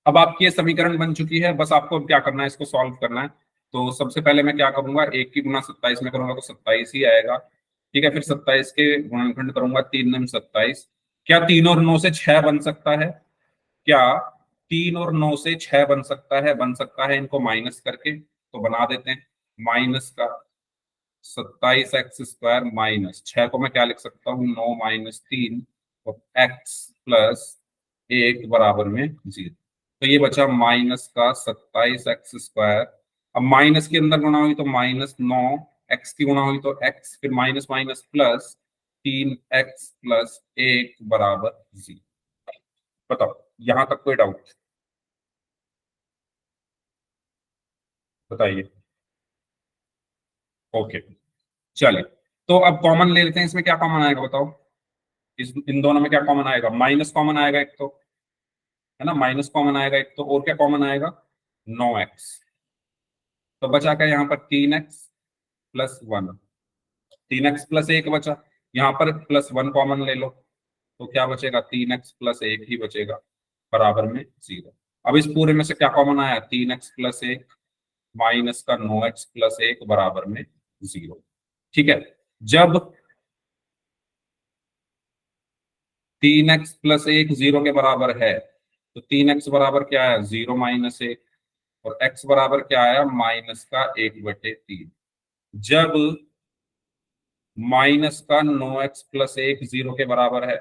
अब आपकी ये समीकरण बन चुकी है, बस आपको अब क्या करना है, इसको सॉल्व करना है। तो सबसे पहले मैं क्या करूंगा, 1 की गुणा 27 में करूंगा तो 27 ही आएगा। ठीक है, फिर 27 के गुणनखंड करूंगा, 3×9 = 27। क्या 3 और 9 से 6 बन सकता है? क्या 3 और 9 से 6 बन सकता है? बन सकता है, इनको माइनस करके तो बना देते हैं। माइनस का 27x² माइनस 6 को मैं क्या लिख सकता हूँ, 9 - 3 और x प्लस 1 बराबर में 0। तो ये बचा माइनस का 27x²। अब माइनस के अंदर गुणा हुई तो -9, x की गुणा हुई तो x, फिर minus minus plus 3x plus 1 बराबर 0। बताओ यहां तक कोई डाउट? बताइए। ओके, चलिए तो अब कॉमन ले लेते हैं, इसमें क्या कॉमन आएगा बताओ? इस इन दोनों में क्या कॉमन आएगा? माइनस कॉमन आएगा एक तो, है ना, माइनस कॉमन आएगा एक तो, और क्या कॉमन आएगा? 9x। तो बचा क्या यहाँ पर? 3x plus 1। 3x प्लस 1 बचा, यहाँ पर +1 कॉमन ले लो तो क्या बचेगा? 3x प्लस 1 ही बचेगा बराबर में 0। अब इस पूरे में से क्या कॉमन आया? 3x प्लस 1 माइनस का 9x प्लस 1 बराबर में 0। ठीक है, जब 3x प्लस 1 0 के बराबर है तो 3x बराबर क्या आया? 0 - 1, और x बराबर क्या आया? -1/3। जब माइनस का 9x प्लस 1 0 के बराबर है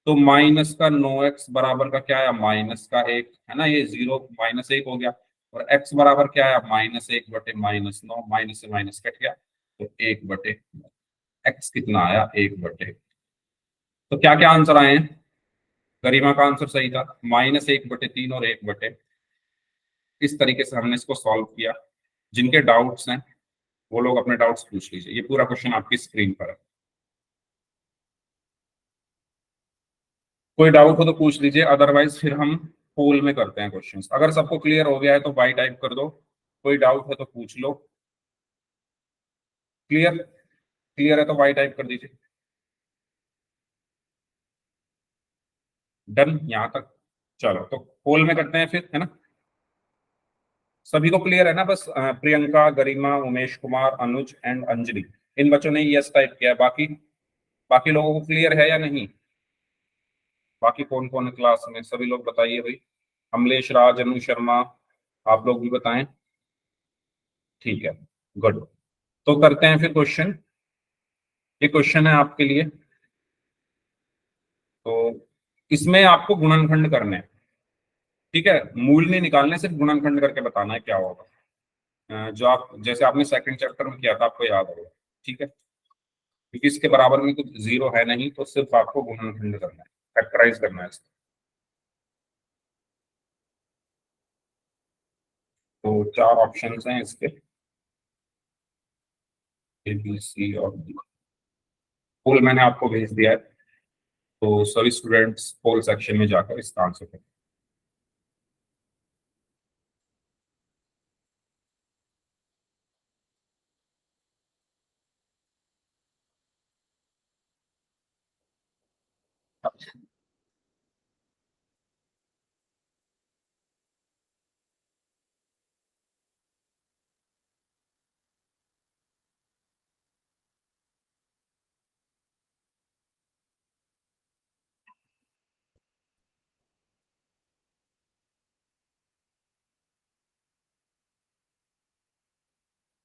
तो माइनस का 9x बराबर का क्या आया? -1, है ना, ये 0 -1 हो गया। और x बराबर क्या आया? -1/-9, माइनस से माइनस कट गया तो 1/। x कितना आया? 1/। तो क्या क्या आंसर आए हैं? गरिमा का आंसर सही था, -1/3 और 1/। इस तरीके से हमने इसको सॉल्व किया। जिनके डाउट्स हैं वो लोग अपने डाउट्स पूछ लीजिए, ये पूरा क्वेश्चन आपकी स्क्रीन पर है। कोई डाउट हो तो पूछ लीजिए, अदरवाइज फिर हम पोल में करते हैं क्वेश्चंस। अगर सबको क्लियर हो गया है तो बाई टाइप कर दो, कोई डाउट है तो पूछ लो। क्लियर, क्लियर है तो बाई टाइप कर दीजिए। डन यहां तक। चलो तो पोल में करते हैं फिर, है ना। सभी को क्लियर है ना, बस प्रियंका, गरिमा, उमेश कुमार, अनुज एंड अंजलि, इन बच्चों ने यस टाइप किया है। बाकी बाकी लोगों को क्लियर है या नहीं? बाकी कौन कौन है क्लास में, सभी लोग बताइए भाई। अमलेश राज, अनु शर्मा, आप लोग भी बताएं। ठीक है, गुड। तो करते हैं फिर क्वेश्चन। ये क्वेश्चन है आपके लिए। तो इसमें आपको गुणनखंड करने हैं, ठीक है। मूल नहीं निकालने, सिर्फ गुणनखंड करके बताना है क्या होगा। जो आप जैसे आपने सेकंड चैप्टर में किया था, आपको याद होगा, ठीक है। क्योंकि इसके बराबर में कुछ जीरो है नहीं, तो सिर्फ आपको गुणनखंड करना है, फैक्टराइज करना है इसको। तो चार ऑप्शंस हैं इसके, ए बी सी और डी। पोल मैंने आपको भेज दिया है, तो सभी स्टूडेंट्स पोल सेक्शन में जाकर इसका आंसर करें।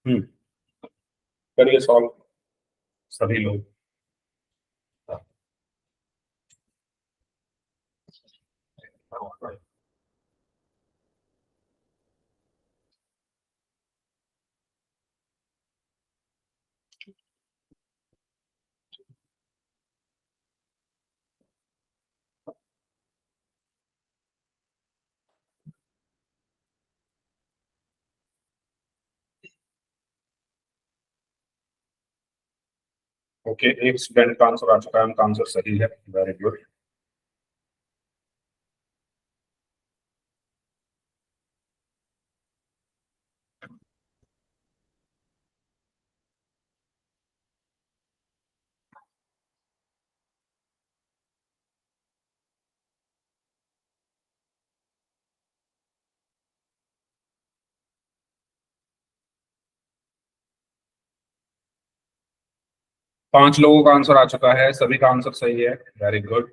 हम्म, करिए सॉल्व सभी लोग। ओके, एक स्टूडेंट का आंसर आ चुका है, उनका आंसर सही है, वेरी गुड। 5 लोगों का आंसर आ चुका है, सभी का आंसर सही है, वेरी गुड।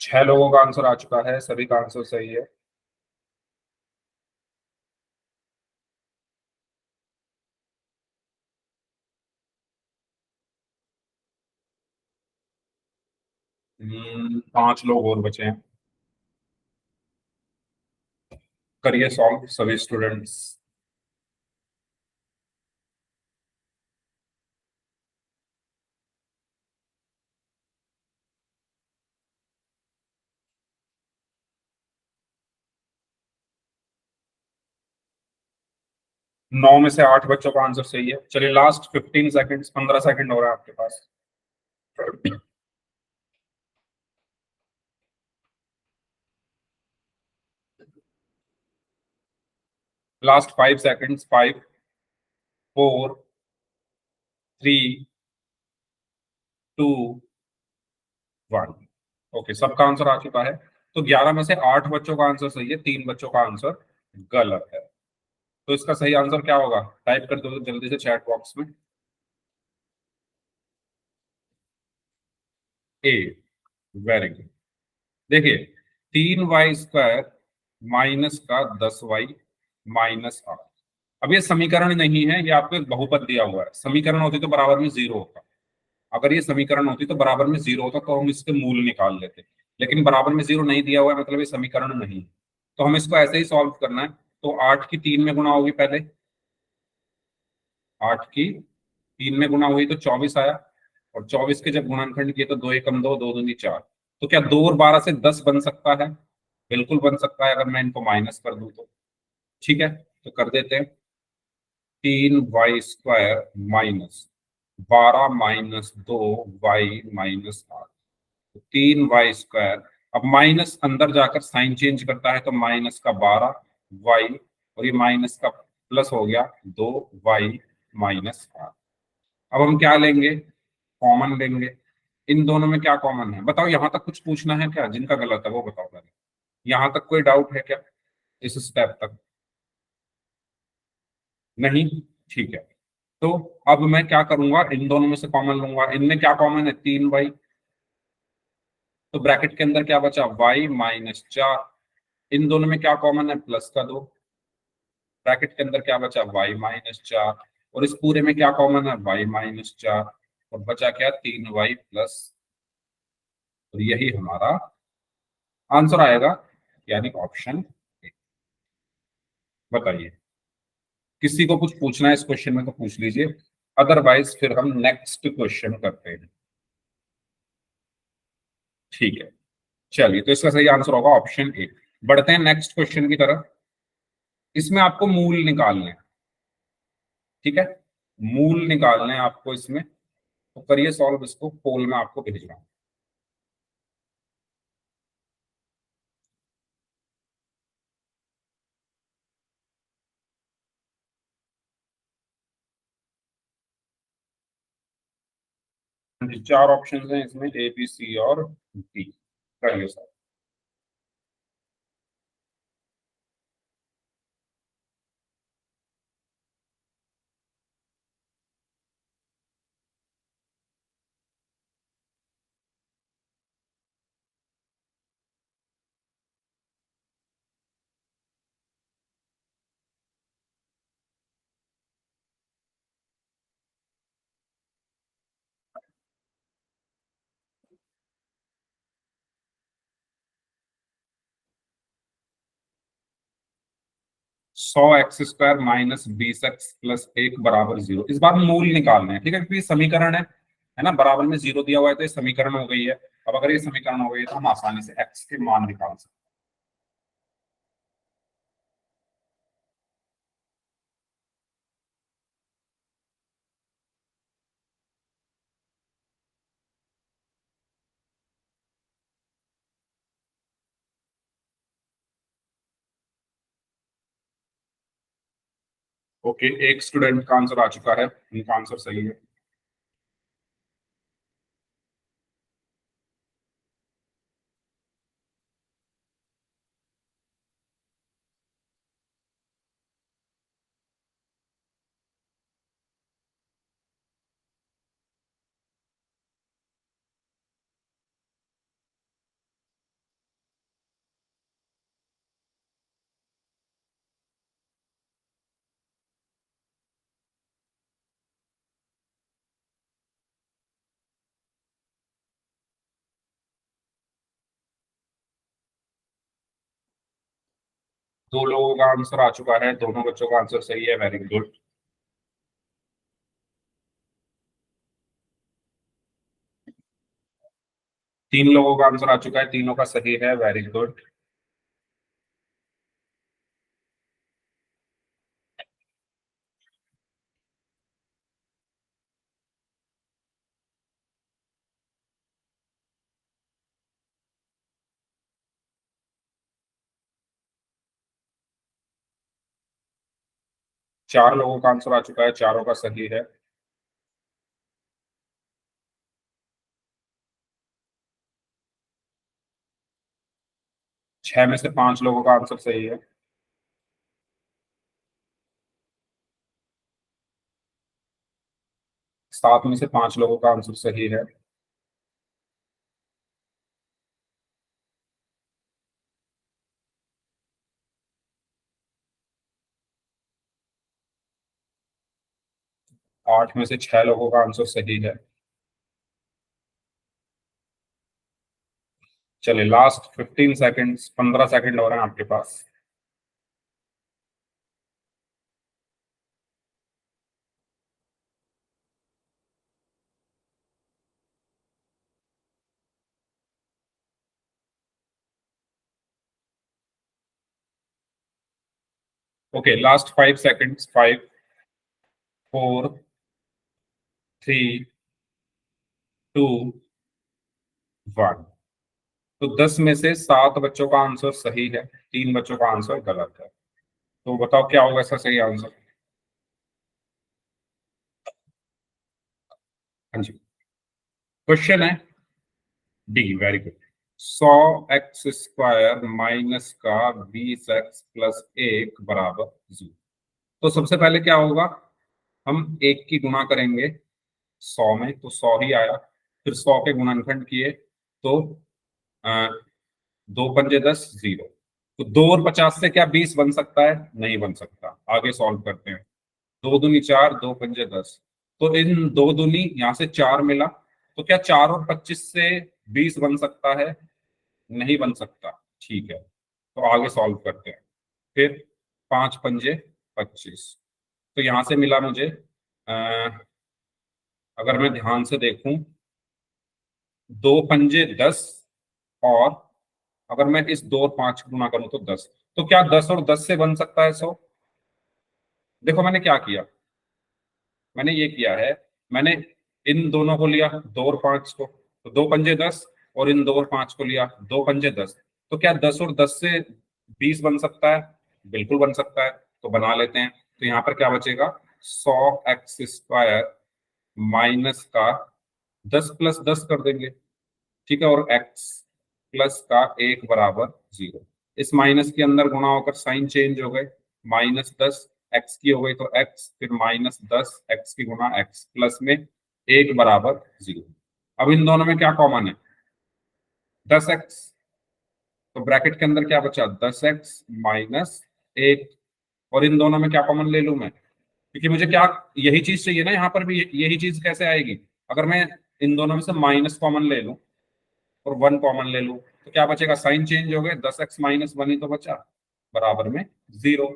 छह लोगों का आंसर आ चुका है, सभी का आंसर सही है। पांच लोग और बचे हैं, करिए सॉल्व सभी स्टूडेंट्स। 9 में से 8 बच्चों का आंसर सही है। चलिए लास्ट 15 सेकंड, 15 सेकंड हो रहा है आपके पास। Last 5 seconds, 5, 4, 3, 2, 1। ओके, सबका आंसर आ चुका है। तो 11 में से 8 बच्चों का आंसर सही है, 3 बच्चों का आंसर गलत है। तो इसका सही आंसर क्या होगा, टाइप कर दो जल्दी से चैट बॉक्स में। ए, वेरी गुड। देखिए, 3y² माइनस का 10y माइनस 8। अब ये समीकरण नहीं है, ये आपको एक बहुपद दिया हुआ है। समीकरण होती तो बराबर में जीरो होता, अगर ये समीकरण होती तो बराबर में जीरो होता, तो हम इसके मूल निकाल लेते। लेकिन बराबर में जीरो नहीं दिया हुआ है, मतलब ये समीकरण नहीं है। तो हम इसको ऐसे ही सॉल्व करना है। तो 8 की 3 में गुणा होगी पहले, 8 की 3 में गुणा हुई तो 24 आया। और 24 के जब गुणनखंड किए तो 2 एकम 2, 2 दूनी 4। तो क्या 2 और 12 से 10 बन सकता है? बिल्कुल बन सकता है, अगर मैं इनको माइनस कर दूं तो। ठीक है, तो कर देते हैं। 3y² minus 12 minus 2y-8। 3y², अब माइनस अंदर जाकर साइन चेंज करता है तो माइनस का 12y और ये माइनस का प्लस हो गया 2y-8। अब हम क्या लेंगे, कॉमन लेंगे। इन दोनों में क्या कॉमन है बताओ। यहां तक कुछ पूछना है क्या? जिनका गलत है वो बताओ पहले। यहां तक कोई डाउट है क्या इस स्टेप तक? नहीं, ठीक है। तो अब मैं क्या करूंगा, इन दोनों में से कॉमन लूंगा। इनमें क्या कॉमन है, 3y। तो ब्रैकेट के अंदर क्या बचा, y-4। इन दोनों में क्या कॉमन है, प्लस का 2। ब्रैकेट के अंदर क्या बचा, y-4। और इस पूरे में क्या कॉमन है, y-4। और बचा क्या, 3y+। और यही हमारा आंसर आएगा, यानी ऑप्शन ए। बताइए, किसी को कुछ पूछना है इस क्वेश्चन में तो पूछ लीजिए, अदरवाइज फिर हम नेक्स्ट क्वेश्चन करते हैं। ठीक है, चलिए, तो इसका सही आंसर होगा ऑप्शन ए। बढ़ते हैं नेक्स्ट क्वेश्चन की तरफ। इसमें आपको मूल निकालने हैं, ठीक है, मूल निकालने हैं आपको इसमें। तो करिए सॉल्व इसको, पोल में आपको भेज रहा हूं। जी, 4 ऑप्शन हैं इसमें, ए बी सी और डी। करिए सर। सौ x² माइनस 20x+1 = 0। इस बार मूल निकालना है, ठीक है, क्योंकि ये समीकरण है ना, बराबर में 0 दिया हुआ है तो ये समीकरण हो गई है। अब अगर ये समीकरण हो गई है तो हम आसानी से x के मान निकाल सकते हैं। ओके, एक स्टूडेंट का आंसर आ चुका है, उनका आंसर सही है। दो लोगों का आंसर आ चुका है, दोनों बच्चों का आंसर सही है, वेरी गुड। तीन लोगों का आंसर आ चुका है, तीनों का सही है, वेरी गुड। 4 लोगों का आंसर आ चुका है, चारों का सही है। छह में से 5 लोगों का आंसर सही है। 7 में से 5 लोगों का आंसर सही है। 8 में से 6 लोगों का आंसर सही है। चलिए, लास्ट 15 सेकेंड्स, 15 सेकेंड हो रहे हैं आपके पास। Okay, last 5 seconds, 5 4 3 2 1। तो 10 में से 7 बच्चों का आंसर सही है, 3 बच्चों का आंसर गलत है। तो बताओ क्या होगा इसका सही आंसर? हाँ जी, क्वेश्चन है D, very good. 100x² minus का 20x+1 बराबर 0। तो सबसे पहले क्या होगा, हम एक की गुणा करेंगे 100 में, तो 100 ही आया। फिर 100 के गुणनखंड किए तो 2 पंजे 10, 0। तो 2 और 50 से क्या 20 बन सकता है? नहीं बन सकता। आगे सॉल्व करते हैं। 2 दूनी 4, 2 पंजे 10। तो इन 2 दूनी यहाँ से 4 मिला, तो क्या 4 और 25 से 20 बन सकता है? नहीं बन सकता। ठीक है, तो आगे सॉल्व करते हैं। फिर 5 पंजे 25। तो यहां से मिला मुझे, अगर मैं ध्यान से देखूं, 2 पंजे 10, और अगर मैं इस 2 और 5 गुना करूं तो 10। तो क्या 10 और 10 से बन सकता है 100? देखो मैंने क्या किया, मैंने ये किया है, मैंने इन दोनों को लिया, 2 और 5 को, तो 2 पंजे 10, और इन 2 और 5 को लिया, 2 पंजे 10। तो क्या 10 और 10 से 20 बन सकता है? बिल्कुल बन सकता है। तो बना लेते हैं। तो यहाँ पर क्या बचेगा, 100x² माइनस का 10+10 कर देंगे, ठीक है, और x प्लस का 1 बराबर 0। इस माइनस के अंदर गुणा होकर साइन चेंज हो गए, -10 x की हो गई तो x, फिर -10 x की गुणा x, प्लस में 1 बराबर 0। अब इन दोनों में क्या कॉमन है? 10x। तो ब्रैकेट के अंदर क्या बचा, 10x माइनस 1। और इन दोनों में क्या कॉमन ले लूं मैं, क्योंकि मुझे क्या, यही चीज चाहिए ना, यहाँ पर भी यही चीज कैसे आएगी? अगर मैं इन दोनों में से माइनस कॉमन ले लूं और 1 कॉमन ले लूं, तो क्या बचेगा, साइन चेंज हो गए, 10x - 1 ही तो बचा, बराबर में 0।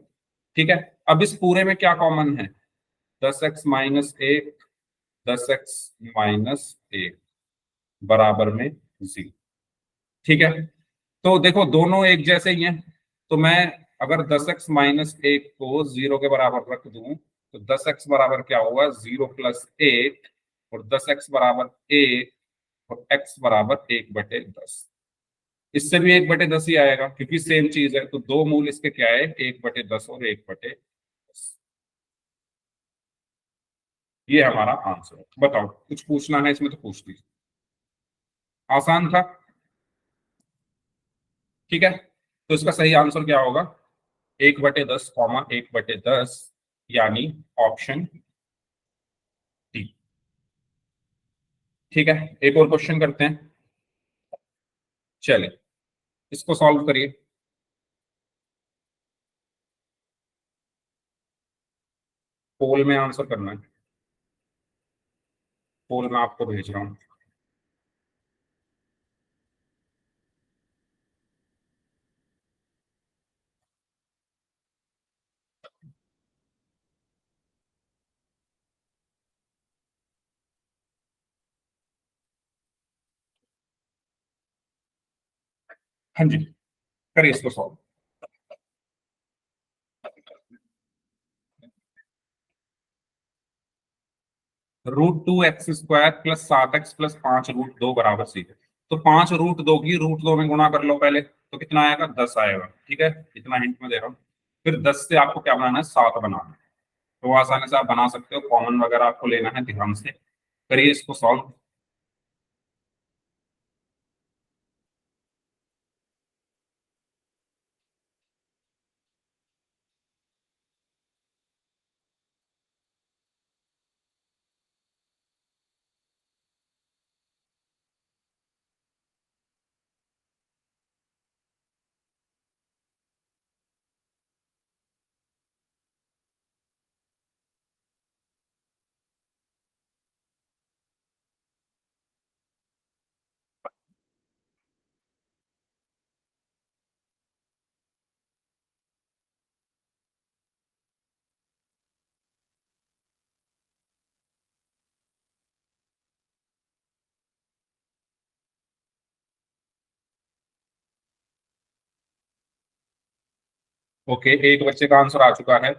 ठीक है, अब इस पूरे में क्या कॉमन है, 10x - 1, 10x - 1 बराबर में 0। ठीक है, तो देखो दोनों एक जैसे ही हैं। तो मैं अगर 10x - 1 को 0 के बराबर रख दूं, तो 10x बराबर क्या होगा, 0+1, और 10x बराबर 1, और x बराबर 1/10। इससे भी 1/10 ही आएगा, क्योंकि सेम चीज है। तो दो मूल इसके क्या है, 1/10 और 1/10। ये हमारा आंसर है। बताओ कुछ पूछना है इसमें तो पूछ लीजिए। आसान था। ठीक है, तो इसका सही आंसर क्या होगा, 1/10, 1/10, यानी ऑप्शन डी। ठीक है, एक और क्वेश्चन करते हैं। चलिए, इसको सॉल्व करिए। पोल में आंसर करना है, पोल में आपको भेज रहा हूँ। हाँ जी, करिए इसको सॉल्व। √2x² +7x+5 √2 बराबर सी है। तो 5 √2 की √2 में गुणा कर लो पहले, तो कितना आएगा, 10 आएगा। ठीक है, इतना हिंट में दे रहा हूँ। फिर 10 से आपको क्या बनाना है, 7 बनाना है। तो वो आसानी से आप बना सकते हो, कॉमन वगैरह आपको लेना है, ध्यान से करिए इसको सॉल्व। ओके, एक बच्चे का आंसर आ चुका है।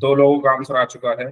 2 लोगों का आंसर आ चुका है।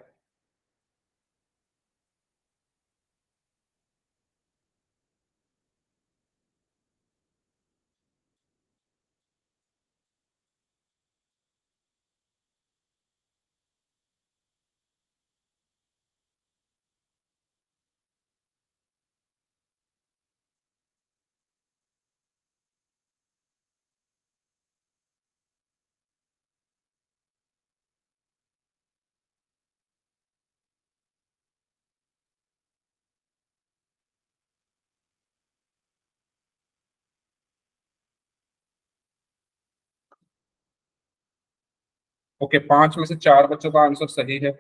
ओके, 5 में से 4 बच्चों का आंसर सही है।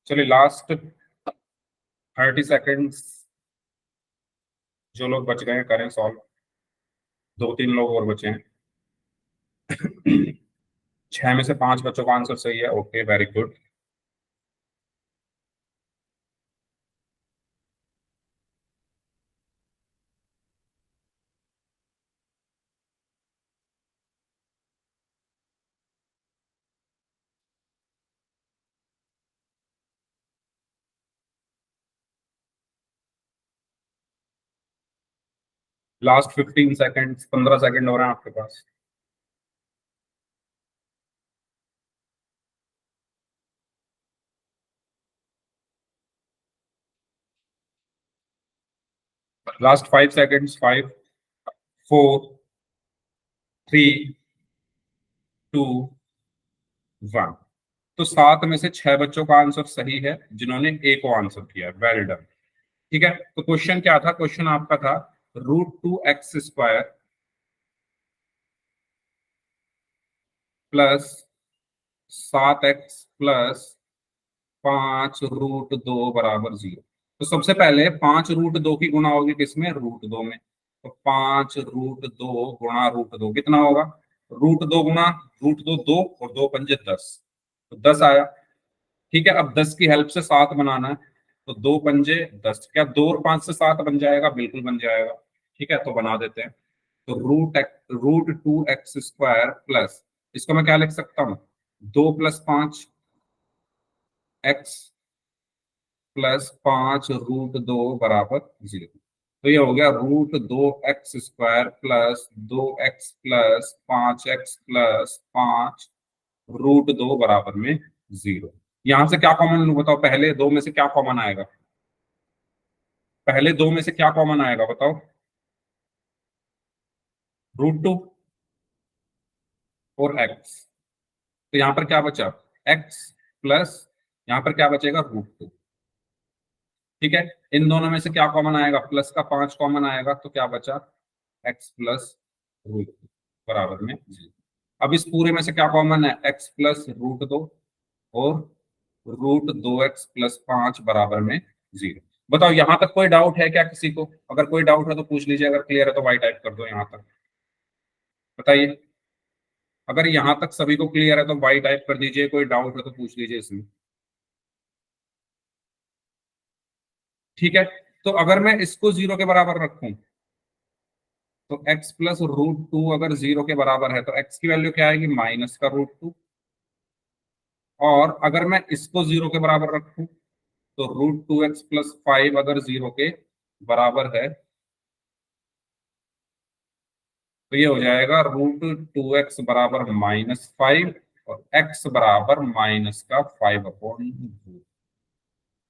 चलिए लास्ट 30 सेकेंड्स, जो लोग बच गए हैं करें सॉल्व। 2-3 लोग और बचे हैं। 6 में से 5 बच्चों का आंसर सही है। Okay, very good. Last 15 seconds, 15 second हो रहे हैं आपके पास। Last 5 seconds, 5, 4, 3, 2, 1। तो 7 में से 6 बच्चों का आंसर सही है जिन्होंने ए को आंसर किया। Well done. ठीक है, तो क्वेश्चन क्या था? क्वेश्चन आपका था √2x² प्लस 7x प्लस 5√2 बराबर 0। तो सबसे पहले 5√2 की गुणा होगी किसमें? √2 में। तो 5√2 गुणा √2 कितना होगा? √2 गुणा √2 2 और 2 पंजे 10, तो 10 आया। ठीक है, अब 10 की हेल्प से 7 बनाना है। तो 2 पंजे 10, क्या 2 और 5 से 7 बन जाएगा? बिल्कुल बन जाएगा। ठीक है, तो बना देते हैं। तो √2x² प्लस, इसको मैं क्या लिख सकता हूँ? 2 + 5 x प्लस 5√2 बराबर 0। तो ये हो गया √2x² plus 2x plus 5x plus 5√2 बराबर में 0। यहां से क्या कॉमन बताओ? पहले 2 में से क्या कॉमन आएगा? पहले 2 में से क्या कॉमन आएगा बताओ? √2 और x। तो यहां पर क्या बचा? x प्लस, यहां पर क्या बचेगा? √2। ठीक है, इन दोनों में से क्या कॉमन आएगा? प्लस का 5 कॉमन आएगा, तो क्या बचा? x प्लस √2 बराबर में 0। अब इस पूरे में से क्या कॉमन है? x प्लस √2 और √2x प्लस 5 बराबर में 0। बताओ, यहां तक कोई डाउट है क्या किसी को? अगर कोई डाउट है तो पूछ लीजिए, अगर क्लियर है तो वाई टाइप कर दो यहां तक। बताइए, अगर यहां तक सभी को क्लियर है तो वाई टाइप कर दीजिए, कोई डाउट है तो पूछ लीजिए इसमें। ठीक है, तो अगर मैं इसको 0 के बराबर रखूं, तो x प्लस √2 अगर 0 के बराबर है तो x की वैल्यू क्या आएगी? माइनस का √2। और अगर मैं इसको 0 के बराबर रखूं, तो √2x प्लस 5 अगर 0 के बराबर है, तो ये हो जाएगा √2x बराबर -5 और x बराबर माइनस का 5/2।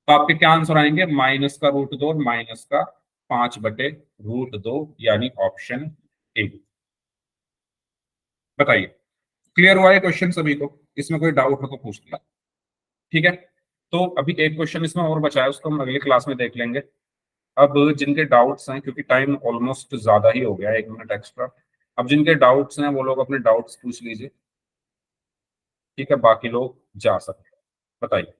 तो आपके क्या आंसर आएंगे? माइनस का √2 और माइनस का 5/√2, यानी ऑप्शन ए। बताइए, क्लियर हुआ है क्वेश्चन सभी को? इसमें कोई डाउट हो तो पूछ लिया। ठीक है, तो अभी एक क्वेश्चन इसमें और बचा है, उसको हम अगली क्लास में देख लेंगे। अब जिनके डाउट्स हैं, क्योंकि टाइम ऑलमोस्ट ज्यादा ही हो गया है, 1 मिनट एक्स्ट्रा। अब जिनके डाउट्स हैं वो लोग अपने डाउट्स पूछ लीजिए। ठीक है, बाकी लोग जा सकते हैं। बताइए।